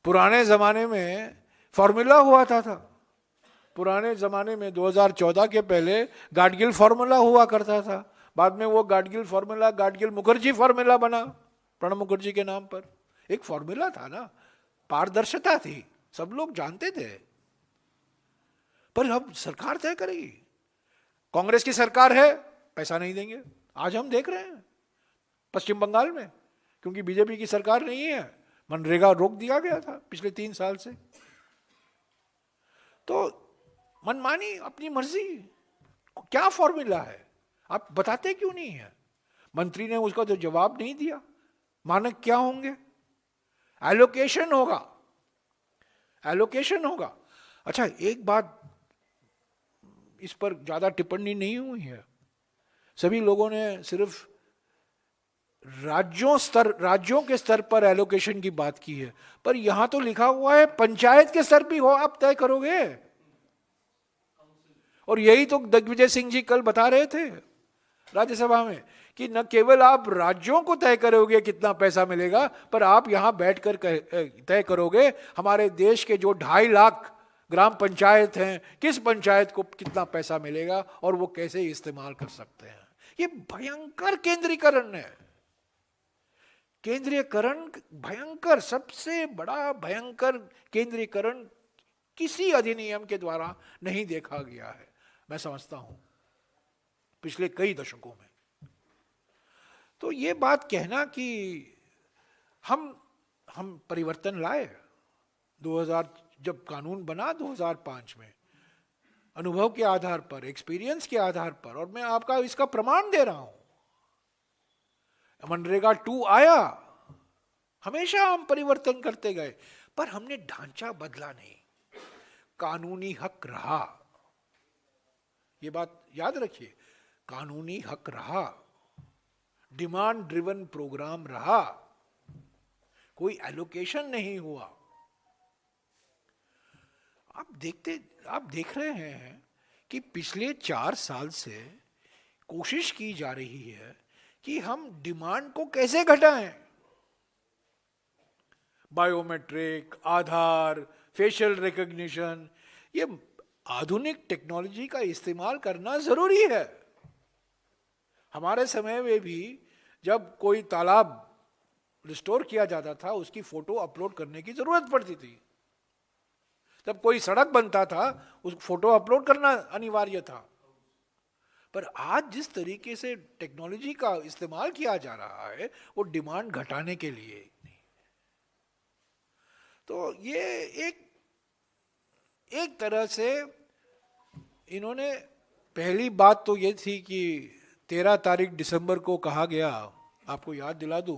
पुराने जमाने में फॉर्मूला हुआ था। पुराने जमाने में 2014 के पहले गाडगिल फॉर्मूला हुआ करता था। बाद में वो गाडगिल फॉर्मूला गाडगिल मुखर्जी फॉर्मूला बना, प्रणब मुखर्जी के नाम पर। एक फॉर्मूला था ना, पारदर्शिता थी, सब लोग जानते थे। पर अब सरकार तय करेगी। कांग्रेस की सरकार है, पैसा नहीं देंगे। आज हम देख रहे हैं पश्चिम बंगाल में, क्योंकि बीजेपी की सरकार नहीं है, मनरेगा रोक दिया गया था पिछले 3 साल से। तो मनमानी, अपनी मर्जी, क्या फॉर्मूला है आप बताते क्यों नहीं है? मंत्री ने उसका तो जवाब नहीं दिया। मानक क्या होंगे? एलोकेशन होगा, एलोकेशन होगा। अच्छा, एक बात इस पर ज्यादा टिप्पणी नहीं हुई है। सभी लोगों ने सिर्फ राज्यों के स्तर पर एलोकेशन की बात की है, पर यहां तो लिखा हुआ है पंचायत के स्तर भी हो, आप तय करोगे। और यही तो दिग्विजय सिंह जी कल बता रहे थे राज्यसभा में कि न केवल आप राज्यों को तय करोगे कितना पैसा मिलेगा, पर आप यहां बैठकर तय करोगे हमारे देश के जो 2.5 लाख ग्राम पंचायत हैं, किस पंचायत को कितना पैसा मिलेगा और वो कैसे इस्तेमाल कर सकते हैं। ये भयंकर केंद्रीकरण है। केंद्रीकरण भयंकर, सबसे बड़ा भयंकर केंद्रीकरण किसी अधिनियम के द्वारा नहीं देखा गया है, मैं समझता हूं, पिछले कई दशकों में। तो ये बात कहना कि हम परिवर्तन लाए 2000, जब कानून बना 2005 में, अनुभव के आधार पर, एक्सपीरियंस के आधार पर, और मैं आपका इसका प्रमाण दे रहा हूं। मनरेगा 2 आया, हमेशा हम परिवर्तन करते गए, पर हमने ढांचा बदला नहीं, कानूनी हक रहा। ये बात याद रखिए, कानूनी हक रहा, डिमांड ड्रिवन प्रोग्राम रहा, कोई एलोकेशन नहीं हुआ। आप देख रहे हैं कि पिछले 4 साल से कोशिश की जा रही है कि हम डिमांड को कैसे घटाएं। बायोमेट्रिक, आधार, फेशियल रिकॉग्निशन, ये आधुनिक टेक्नोलॉजी का इस्तेमाल करना जरूरी है। हमारे समय में भी जब कोई तालाब रिस्टोर किया जाता था, उसकी फोटो अपलोड करने की जरूरत पड़ती थी। जब कोई सड़क बनता था, उस फोटो अपलोड करना अनिवार्य था। पर आज जिस तरीके से टेक्नोलॉजी का इस्तेमाल किया जा रहा है वो डिमांड घटाने के लिए नहीं। तो ये एक तरह से इन्होंने, पहली बात तो ये थी कि 13 तारीख दिसंबर को कहा गया, आपको याद दिला दूं,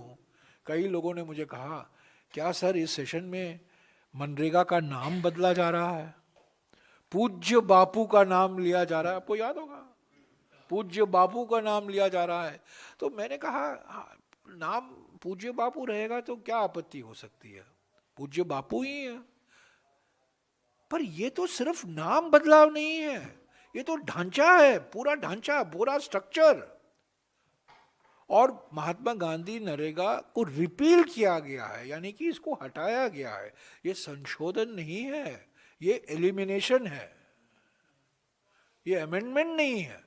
कई लोगों ने मुझे कहा क्या सर इस सेशन में मनरेगा का नाम बदला जा रहा है, पूज्य बापू का नाम लिया जा रहा है, आपको याद होगा पूज्य बापू का नाम लिया जा रहा है। तो मैंने कहा हाँ, नाम पूज्य बापू रहेगा तो क्या आपत्ति हो सकती है, पूज्य बापू ही है। पर ये तो सिर्फ नाम बदलाव नहीं है, ये तो ढांचा है, पूरा ढांचा, पूरा स्ट्रक्चर। और महात्मा गांधी नरेगा को रिपील किया गया है, यानी कि इसको हटाया गया है। ये संशोधन नहीं है, ये एलिमिनेशन है, ये अमेंडमेंट नहीं है।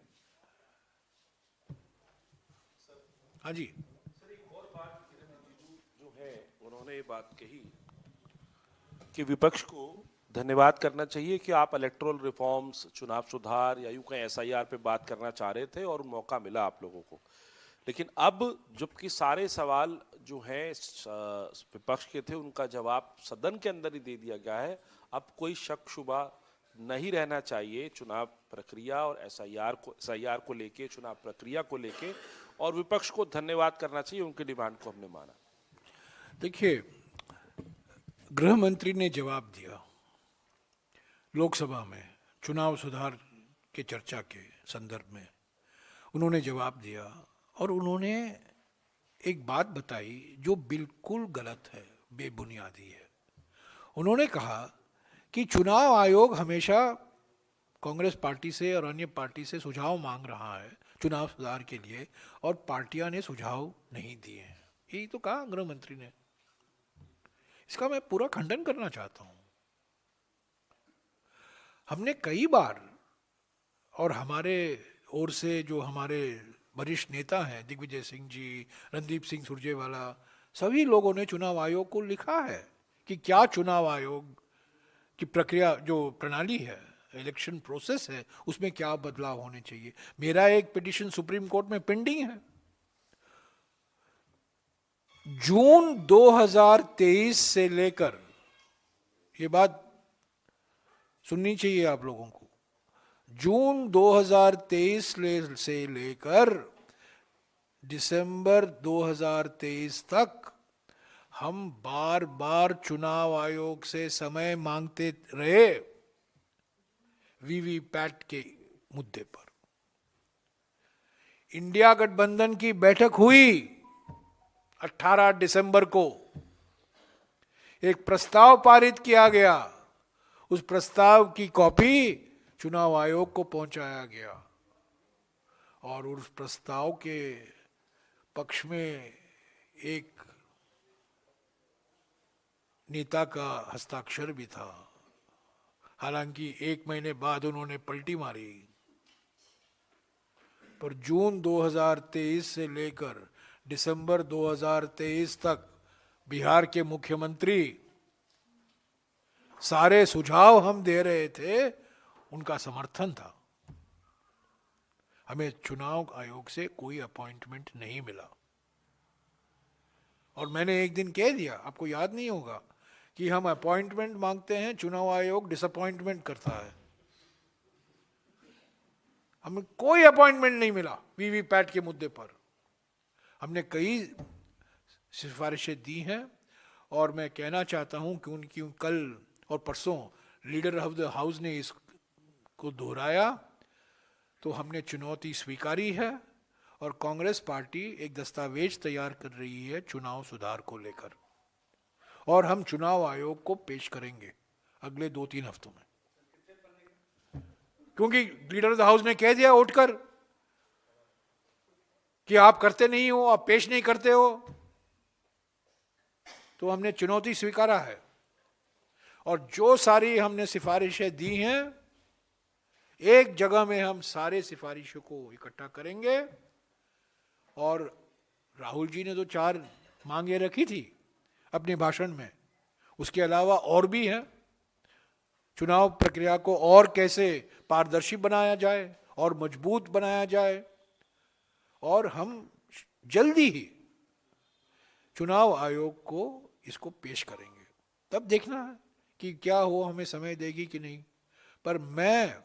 हाँ जी सर, एक और बात किरण रिजिजू जो है उन्होंने ये बात कही कि विपक्ष को धन्यवाद करना चाहिए कि आप इलेक्टोरल रिफॉर्म्स, चुनाव सुधार या यूं कहीं एसआईआर पे बात करना चाह रहे थे और मौका मिला आप लोगों को। लेकिन अब जबकि सारे सवाल जो हैं विपक्ष के थे उनका जवाब सदन के अंदर ही दे दिया गया है, अब कोई शक शुबा नहीं रहना चाहिए चुनाव प्रक्रिया और एसआईआर को लेके, चुनाव प्रक्रिया को लेके, और विपक्ष को धन्यवाद करना चाहिए, उनकी डिमांड को हमने माना। देखिए, गृह मंत्री ने जवाब दिया लोकसभा में चुनाव सुधार के चर्चा के संदर्भ में, उन्होंने जवाब दिया और उन्होंने एक बात बताई जो बिल्कुल गलत है, बेबुनियादी है। उन्होंने कहा कि चुनाव आयोग हमेशा कांग्रेस पार्टी से और अन्य पार्टी से सुझाव मांग रहा है चुनाव सुधार के लिए और पार्टियां ने सुझाव नहीं दिए हैं। यही तो कहा गृह मंत्री ने। इसका मैं पूरा खंडन करना चाहता हूं। हमने कई बार, और हमारे ओर से जो हमारे वरिष्ठ नेता हैं दिग्विजय सिंह जी, रणदीप सिंह सुरजेवाला, सभी लोगों ने चुनाव आयोग को लिखा है कि क्या चुनाव आयोग की प्रक्रिया, जो प्रणाली है, इलेक्शन प्रोसेस है, उसमें क्या बदलाव होने चाहिए। मेरा एक पिटीशन सुप्रीम कोर्ट में पेंडिंग है। जून 2023 से लेकर, ये बात सुननी चाहिए आप लोगों को, जून 2023 से लेकर दिसंबर 2023 तक हम बार बार चुनाव आयोग से समय मांगते रहे वीवीपैट के मुद्दे पर। इंडिया गठबंधन की बैठक हुई 18 दिसंबर को, एक प्रस्ताव पारित किया गया, उस प्रस्ताव की कॉपी चुनाव आयोग को पहुंचाया गया और उस प्रस्ताव के पक्ष में एक नेता का हस्ताक्षर भी था। हालांकि 1 महीने बाद उन्होंने पलटी मारी, पर जून 2023 से लेकर दिसंबर 2023 तक बिहार के मुख्यमंत्री सारे सुझाव हम दे रहे थे, उनका समर्थन था। हमें चुनाव आयोग से कोई अपॉइंटमेंट नहीं मिला। और मैंने एक दिन कह दिया, आपको याद नहीं होगा, कि हम अपॉइंटमेंट मांगते हैं, चुनाव आयोग डिसअपॉइंटमेंट करता है। हमें कोई अपॉइंटमेंट नहीं मिला वीवीपैट के मुद्दे पर। हमने कई सिफारिशें दी हैं और मैं कहना चाहता हूं कि उनकी कल और परसों लीडर ऑफ द हाउस ने इसको दोहराया, तो हमने चुनौती स्वीकारी है और कांग्रेस पार्टी एक दस्तावेज तैयार कर रही है चुनाव सुधार को लेकर, और हम चुनाव आयोग को पेश करेंगे अगले 2-3 हफ्तों में। क्योंकि लीडर ऑफ द हाउस ने कह दिया उठकर कि आप करते नहीं हो, आप पेश नहीं करते हो, तो हमने चुनौती स्वीकारा है। और जो सारी हमने सिफारिशें दी हैं, एक जगह में हम सारे सिफारिशों को इकट्ठा करेंगे। और राहुल जी ने तो 4 मांगे रखी थी अपने भाषण में, उसके अलावा और भी हैं। चुनाव प्रक्रिया को और कैसे पारदर्शी बनाया जाए और मजबूत बनाया जाए, और हम जल्दी ही चुनाव आयोग को इसको पेश करेंगे। तब देखना है कि क्या हो, हमें समय देगी कि नहीं। पर मैं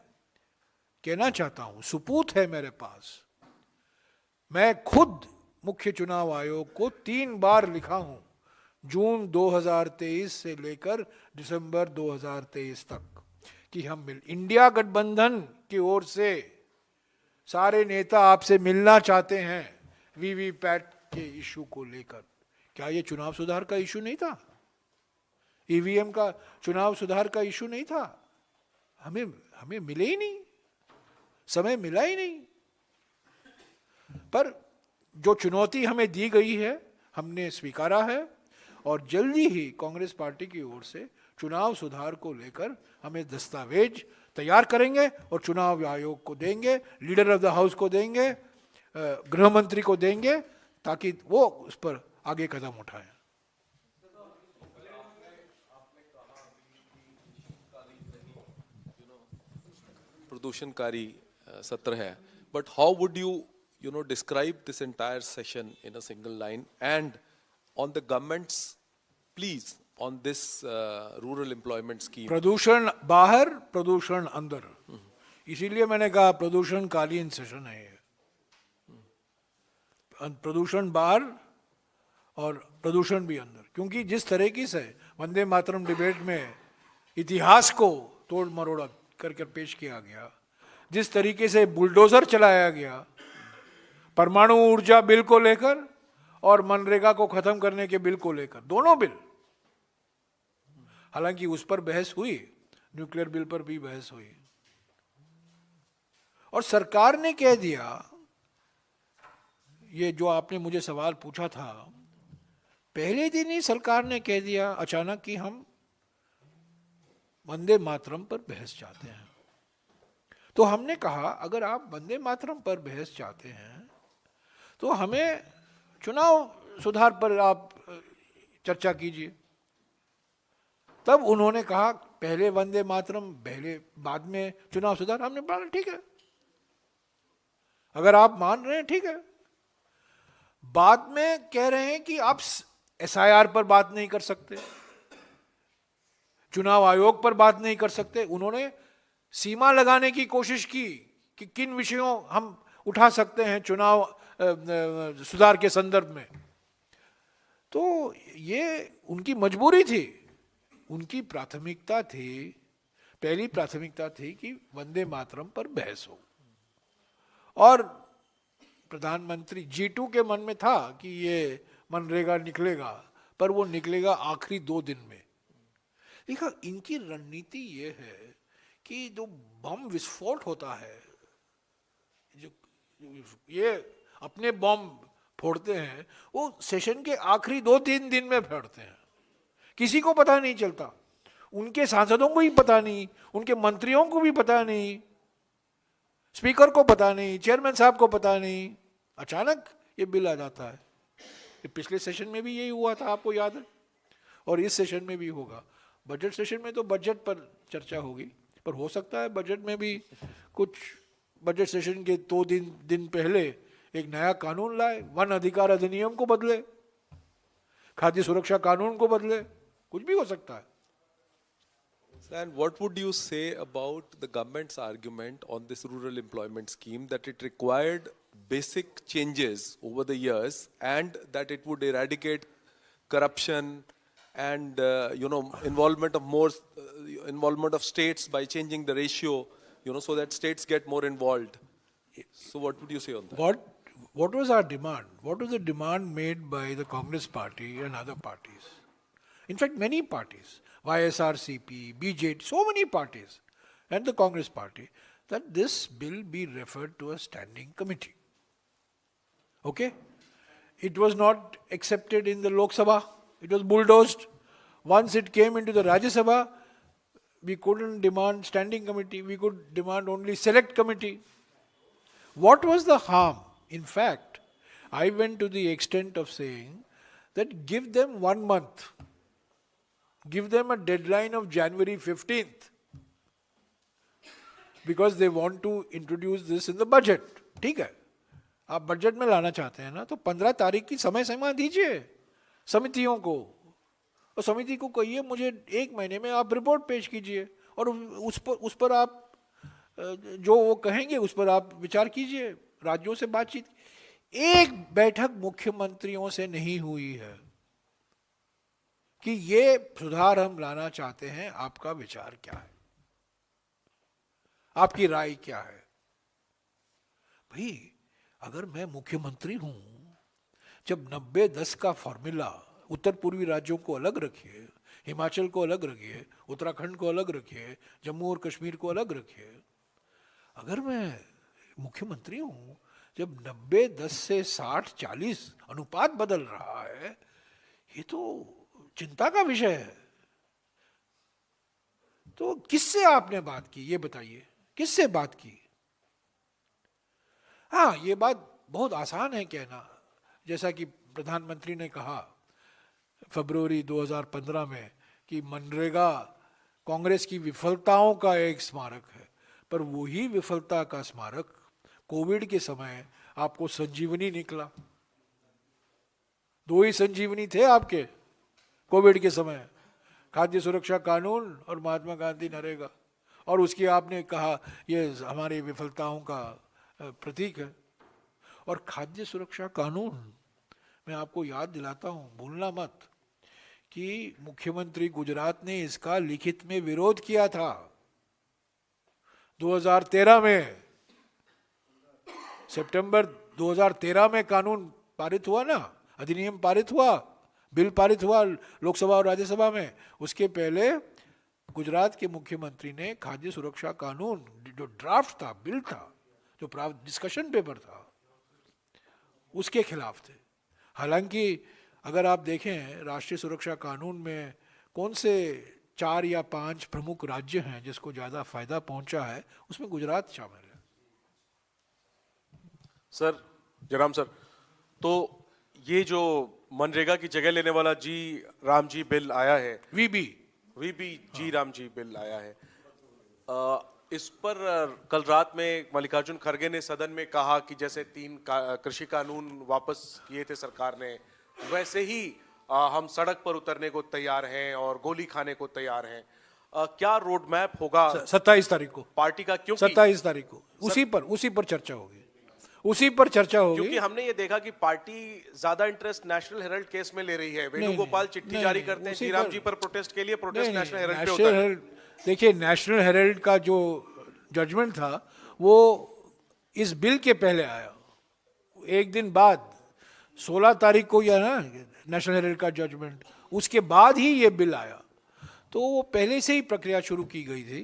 कहना चाहता हूं, सुपूत है मेरे पास, मैं खुद मुख्य चुनाव आयोग को 3 बार लिखा हूं, जून 2023 से लेकर दिसंबर 2023 तक, कि हम इंडिया गठबंधन की ओर से सारे नेता आपसे मिलना चाहते हैं वीवीपैट के इशू को लेकर। क्या ये चुनाव सुधार का इशू नहीं था? ईवीएम का चुनाव सुधार का इशू नहीं था? हमें मिले ही नहीं, समय मिला ही नहीं। पर जो चुनौती हमें दी गई है हमने स्वीकारा है, और जल्दी ही कांग्रेस पार्टी की ओर से चुनाव सुधार को लेकर हमें दस्तावेज तैयार करेंगे और चुनाव आयोग को देंगे, लीडर ऑफ द हाउस को देंगे, गृह मंत्री को देंगे, ताकि वो उस पर आगे कदम उठाएं। प्रदूषणकारी सत्र है, but how would you describe this entire session in a single line, and on the government's pleas on this rural employment scheme? प्रदूषण बाहर, प्रदूषण अंदर, इसीलिए मैंने कहा प्रदूषणकालीन सेशन है ये। प्रदूषण बाहर और प्रदूषण भी अंदर, क्योंकि जिस तरीके से वंदे मातरम डिबेट में इतिहास को तोड़ मरोड़ा करके पेश किया गया, जिस तरीके से बुलडोजर चलाया गया परमाणु ऊर्जा बिल को लेकर और मनरेगा को खत्म करने के बिल को लेकर, दोनों बिल, हालांकि उस पर बहस हुई, न्यूक्लियर बिल पर भी बहस हुई, और सरकार ने कह दिया, ये जो आपने मुझे सवाल पूछा था, पहले दिन ही सरकार ने कह दिया अचानक कि हम वंदे मातरम पर बहस चाहते हैं। तो हमने कहा अगर आप वंदे मातरम पर बहस चाहते हैं तो हमें चुनाव सुधार पर आप चर्चा कीजिए। तब उन्होंने कहा पहले वंदे मातरम, पहले बाद में चुनाव सुधार। हमने बोला ठीक है, अगर आप मान रहे हैं ठीक है। बाद में कह रहे हैं कि आप एसआईआर पर बात नहीं कर सकते, चुनाव आयोग पर बात नहीं कर सकते। उन्होंने सीमा लगाने की कोशिश की कि किन विषयों हम उठा सकते हैं चुनाव सुधार के संदर्भ में। तो ये उनकी मजबूरी थी, उनकी प्राथमिकता थी, पहली प्राथमिकता थी कि वंदे मातरम पर बहस हो। और प्रधानमंत्री G2 के मन में था कि ये मनरेगा निकलेगा, पर वो निकलेगा आखिरी 2 दिन में। देखा, इनकी रणनीति ये है कि जो बम विस्फोट होता है, जो ये अपने बम फोड़ते हैं, वो सेशन के आखिरी 2-3 दिन में फोड़ते हैं, किसी को पता नहीं चलता, उनके सांसदों को भी पता नहीं, उनके मंत्रियों को भी पता नहीं, स्पीकर को पता नहीं, चेयरमैन साहब को पता नहीं, अचानक ये बिल आ जाता है। ये पिछले सेशन में भी यही हुआ था, आपको याद है, और इस सेशन में भी होगा। बजट सेशन में तो बजट पर चर्चा होगी, पर हो सकता है बजट में भी कुछ बजट सेशन के 2 दिन पहले एक नया कानून लाए, वन अधिकार अधिनियम को बदले, खाद्य सुरक्षा कानून को बदले, कुछ भी हो सकता है। And what would you say about the government's argument on this rural employment scheme, that it required basic changes over the years and that it would eradicate corruption and involvement of more involvement of states by changing the ratio, so that states get more involved? So what would you say on that? What was our demand? What was the demand made by the Congress party and other parties? In fact, many parties, YSRCP, BJP, so many parties, and the Congress party, that this bill be referred to a standing committee. Okay? It was not accepted in the Lok Sabha. It was bulldozed. Once it came into the Rajya Sabha, we couldn't demand standing committee. We could demand only select committee. What was the harm? In fact, I went to the extent of saying that give them 1 month. Give them a deadline of January 15th. Because they want to introduce this in the budget. ठीक है, आप budget में लाना चाहते हैं ना, तो 15 तारीख की समय सीमा दीजिए समितियों को, और समिति को कहिए मुझे 1 महीने में आप रिपोर्ट पेश कीजिए, और उस पर आप जो वो कहेंगे उस पर आप विचार कीजिए, राज्यों से बातचीत। एक बैठक मुख्यमंत्रियों से नहीं हुई है कि ये सुधार हम लाना चाहते हैं, आपका विचार क्या है, आपकी राय क्या है। भाई अगर मैं मुख्यमंत्री हूं, जब 90-10 का फॉर्मूला उत्तर पूर्वी राज्यों को अलग रखिए, हिमाचल को अलग रखिए, उत्तराखंड को अलग रखिए, जम्मू और कश्मीर को अलग रखिए, अगर मैं मुख्यमंत्री हूं, जब 90-10 से 60-40 अनुपात बदल रहा है, ये तो चिंता का विषय है। तो किससे आपने बात की, ये बताइए, किससे बात की? हाँ, ये बात बहुत आसान है कहना, जैसा कि प्रधानमंत्री ने कहा फरवरी 2015 में कि मनरेगा कांग्रेस की विफलताओं का एक स्मारक है, पर वही विफलता का स्मारक कोविड के समय आपको संजीवनी निकला। 2 ही संजीवनी थे आपके कोविड के समय, खाद्य सुरक्षा कानून और महात्मा गांधी नरेगा, और उसकी आपने कहा ये हमारी विफलताओं का प्रतीक है। और खाद्य सुरक्षा कानून, मैं आपको याद दिलाता हूं, भूलना मत कि मुख्यमंत्री गुजरात ने इसका लिखित में विरोध किया था 2013 में। सितंबर 2013 में कानून पारित हुआ ना, अधिनियम पारित हुआ, बिल पारित हुआ लोकसभा और राज्यसभा में। उसके पहले गुजरात के मुख्यमंत्री ने खाद्य सुरक्षा कानून, जो ड्राफ्ट था, बिल था, जो डिस्कशन पेपर था, उसके खिलाफ थे। हालांकि अगर आप देखें राष्ट्रीय सुरक्षा कानून में कौन से 4 या 5 प्रमुख राज्य हैं जिसको ज्यादा फायदा पहुंचा है, उसमें गुजरात शामिल है। सर, जयराम सर, तो ये जो मनरेगा की जगह लेने वाला जी राम जी बिल आया है, वीबी जी राम जी बिल आया है, इस पर कल रात में मल्लिकार्जुन खड़गे ने सदन में कहा कि जैसे 3 कृषि कानून वापस किए थे सरकार ने, वैसे ही हम सड़क पर उतरने को तैयार हैं और गोली खाने को तैयार हैं। क्या रोड मैप होगा 27 तारीख को पार्टी का? क्योंकि 27 तारीख को उसी पर चर्चा होगी, उसी पर चर्चा होगी। क्योंकि हमने ये देखा कि पार्टी ज्यादा इंटरेस्ट नेशनल हेराल्ड केस में ले रही है। वेणुगोपाल चिट्ठी जारी करते हैं श्रीराम जी पर प्रोटेस्ट के लिए, प्रोटेस्ट नेशनल हेराल्ड पे होता है। देखिए, नेशनल हेराल्ड का जो जजमेंट था वो इस बिल के पहले आया, एक दिन बाद 16 तारीख को या ना नेशनल हेराल्ड का जजमेंट, उसके बाद ही ये बिल आया। तो वो पहले से ही प्रक्रिया शुरू की गई थी।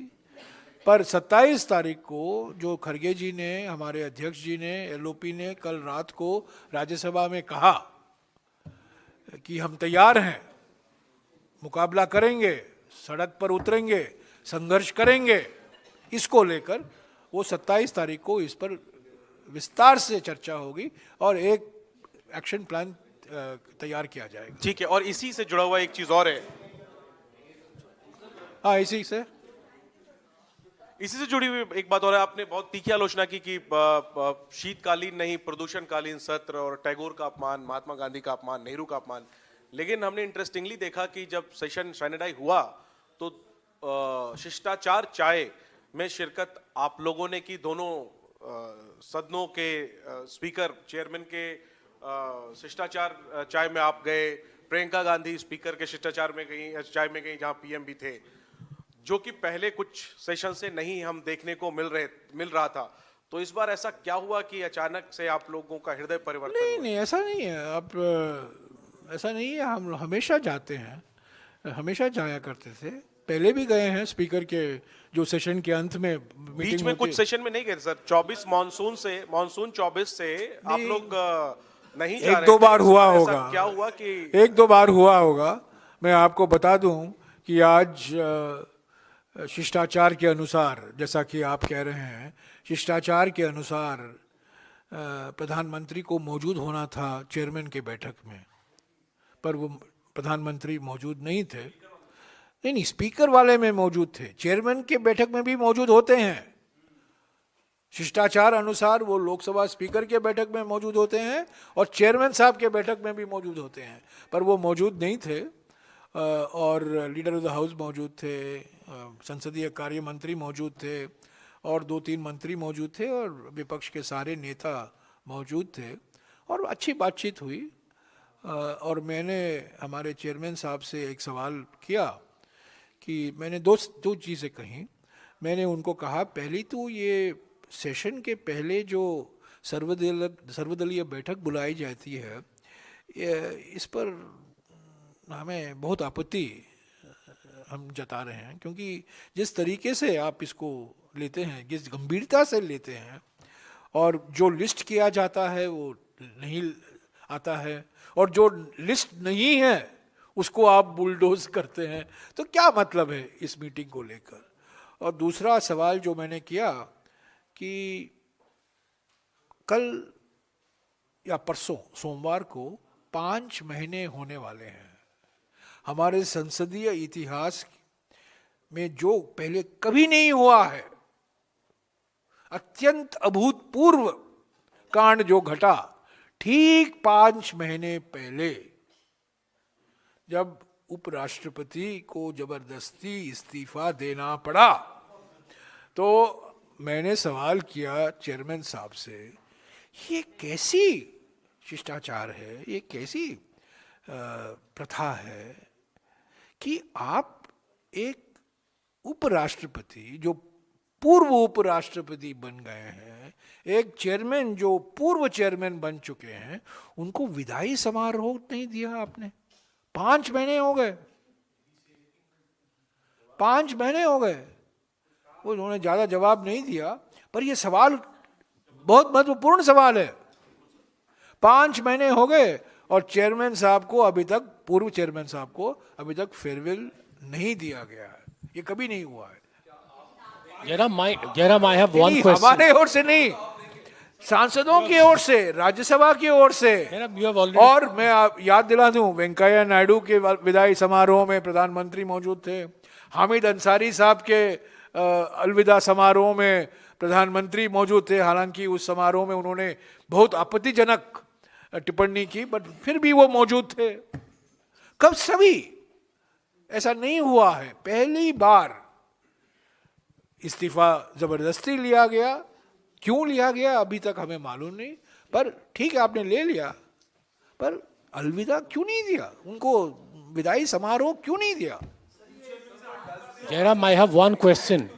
पर 27 तारीख को जो खड़गे जी ने, हमारे अध्यक्ष जी ने, एलओपी ने कल रात को राज्यसभा में कहा कि हम तैयार हैं, मुकाबला करेंगे, सड़क पर उतरेंगे, संघर्ष करेंगे, इसको लेकर वो 27 तारीख को इस पर विस्तार से चर्चा होगी और एक एक्शन प्लान तैयार किया जाएगा। ठीक है, और इसी से जुड़ा हुआ एक चीज और है, हाँ, इसी से जुड़ी हुई एक बात और है। आपने बहुत तीखी आलोचना की कि शीतकालीन नहीं, प्रदूषणकालीन सत्र और टैगोर का अपमान, महात्मा गांधी का अपमान, नेहरू का अपमान। लेकिन हमने इंटरेस्टिंगली देखा कि जब सेशन सैनिटाइज हुआ तो शिष्टाचार चाय में शिरकत आप लोगों ने की। दोनों सदनों के स्पीकर, चेयरमैन के शिष्टाचार चाय में आप गए, प्रियंका गांधी स्पीकर के शिष्टाचार में गई, चाय में गई, जहां पीएम भी थे, जो कि पहले कुछ सेशन से नहीं हम देखने को मिल रहा था। तो इस बार ऐसा क्या हुआ कि अचानक से आप लोगों का हृदय परिवर्तन? नहीं, ऐसा नहीं है। आप ऐसा नहीं है, हम हमेशा जाते हैं, हमेशा जाया करते थे, पहले भी गए हैं स्पीकर के जो सेशन के अंत में बीच में कुछ सेशन में नहीं गए सर। 24 मानसून 24 से आप लोग नहीं जा रहे थे। 1-2 बार हुआ होगा। क्या हुआ कि 1-2 बार हुआ होगा। मैं आपको बता दूं कि आज शिष्टाचार के अनुसार, जैसा कि आप कह रहे हैं, शिष्टाचार के अनुसार प्रधानमंत्री को मौजूद होना था चेयरमैन के बैठक में, पर वो प्रधानमंत्री मौजूद नहीं थे। नहीं, स्पीकर वाले में मौजूद थे, चेयरमैन के बैठक में भी मौजूद होते हैं। शिष्टाचार अनुसार वो लोकसभा स्पीकर के बैठक में मौजूद होते हैं और चेयरमैन साहब के बैठक में भी मौजूद होते हैं, पर वो मौजूद नहीं थे। और लीडर ऑफ द हाउस मौजूद थे, संसदीय कार्य मंत्री मौजूद थे और 2-3 मंत्री मौजूद थे और विपक्ष के सारे नेता मौजूद थे और अच्छी बातचीत हुई। और मैंने हमारे चेयरमैन साहब से एक सवाल किया कि मैंने दो चीज़ें कहीं। मैंने उनको कहा, पहली तो ये सेशन के पहले जो सर्वदलीय बैठक बुलाई जाती है, इस पर हमें बहुत आपत्ति हम जता रहे हैं, क्योंकि जिस तरीके से आप इसको लेते हैं, जिस गंभीरता से लेते हैं, और जो लिस्ट किया जाता है वो नहीं आता है, और जो लिस्ट नहीं है उसको आप बुलडोज करते हैं, तो क्या मतलब है इस मीटिंग को लेकर। और दूसरा सवाल जो मैंने किया कि कल या परसों सोमवार को 5 महीने होने वाले हैं हमारे संसदीय इतिहास में, जो पहले कभी नहीं हुआ है, अत्यंत अभूतपूर्व कांड जो घटा ठीक 5 महीने पहले, जब उपराष्ट्रपति को जबरदस्ती इस्तीफा देना पड़ा। तो मैंने सवाल किया चेयरमैन साहब से, ये कैसी शिष्टाचार है, ये कैसी प्रथा है कि आप एक उपराष्ट्रपति जो पूर्व उपराष्ट्रपति बन गए हैं, एक चेयरमैन जो पूर्व चेयरमैन बन चुके हैं, उनको विदाई समारोह नहीं दिया आपने। 5 महीने हो गए, 5 महीने हो गए। वो उन्होंने ज़्यादा जवाब नहीं दिया, पर ये सवाल बहुत महत्वपूर्ण सवाल है। 5 महीने हो गए और चेयरमैन साहब को अभी तक, पूर्व चेयरमैन साहब को अभी तक फेयरवेल नहीं दिया गया है। ये कभी नहीं हुआ है। Jairam, I have one question. हमारे ओर से नहीं, सांसदों की ओर से, राज्यसभा की ओर से। Jairam, you have already. और मैं याद दिला दूं, वेंकैया नायडू के विदाई समारोह में प्रधानमंत्री मौजूद थे, हामिद अंसारी साहब के अलविदा समारोह में प्रधानमंत्री मौजूद थे। हालांकि उस समारोह में उन्होंने बहुत आपत्तिजनक टिप्पणी की, बट फिर भी वो मौजूद थे। कब सभी ऐसा नहीं हुआ है, पहली बार इस्तीफा जबरदस्ती लिया गया। क्यों लिया गया अभी तक हमें मालूम नहीं, पर ठीक है आपने ले लिया, पर अलविदा क्यों नहीं दिया, उनको विदाई समारोह क्यों नहीं दिया। Jairam, I have one question.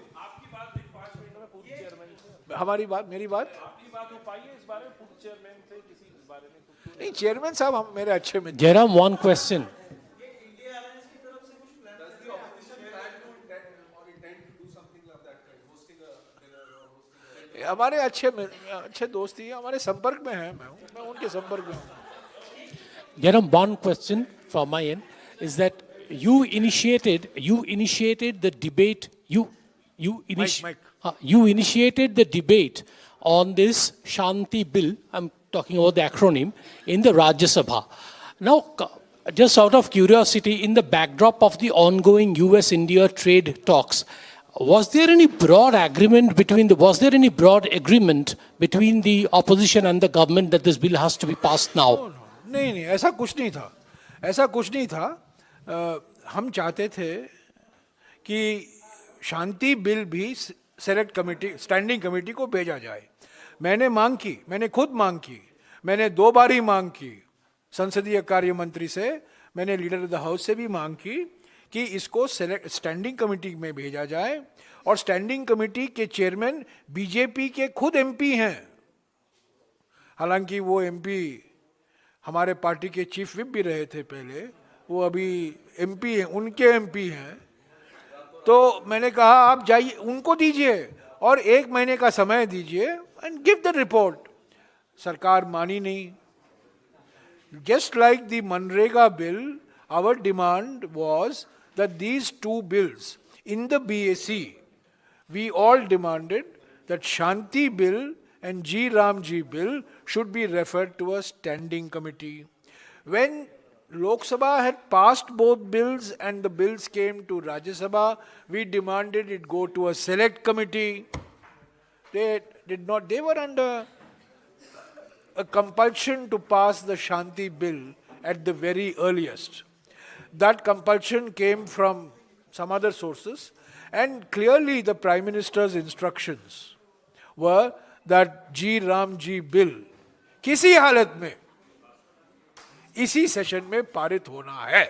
हमारी बात, मेरी बात नहीं, चेयरमैन साहब हम मेरे अच्छे मित्र। Jairam, one question. हमारे अच्छे दोस्त ही हमारे संपर्क में हैं, मैं उनके संपर्क में हूँ। Jairam, one question from my end is that you initiated the debate. You initiated the debate on this Shanti bill. I'm talking about the acronym in the Rajya Sabha. Now, just out of curiosity, in the backdrop of the ongoing US-India trade talks, was there any broad agreement between the opposition and the government that this bill has to be passed now? नहीं, ऐसा कुछ नहीं था। हम चाहते थे कि शांति bill भी सेलेक्ट कमेटी, स्टैंडिंग कमेटी को भेजा जाए। मैंने खुद मांग की, मैंने 2 बार ही मांग की संसदीय कार्य मंत्री से, मैंने लीडर ऑफ द हाउस से भी मांग की कि इसको स्टैंडिंग कमेटी में भेजा जाए। और स्टैंडिंग कमेटी के चेयरमैन बीजेपी के खुद एमपी हैं। हालांकि वो एमपी हमारे पार्टी के चीफ विप भी रहे थे पहले, वो अभी एमपी हैं, उनके एमपी हैं। तो मैंने कहा आप जाइए, उनको दीजिए और 1 महीने का समय दीजिए एंड गिव द रिपोर्ट। सरकार मानी नहीं। Just like the Manrega bill, our demand was that these 2 bills in the BAC, we all demanded that Shanti bill and G Ramji bill should be referred to a standing committee. When Lok Sabha had passed both bills and the bills came to Rajya Sabha, we demanded it go to a select committee. They did not, they were under a compulsion to pass the Shanti bill at the very earliest. That compulsion came from some other sources, and clearly the Prime Minister's instructions were that G Ram Ji bill किसी हालत में इसी session में पारित होना है.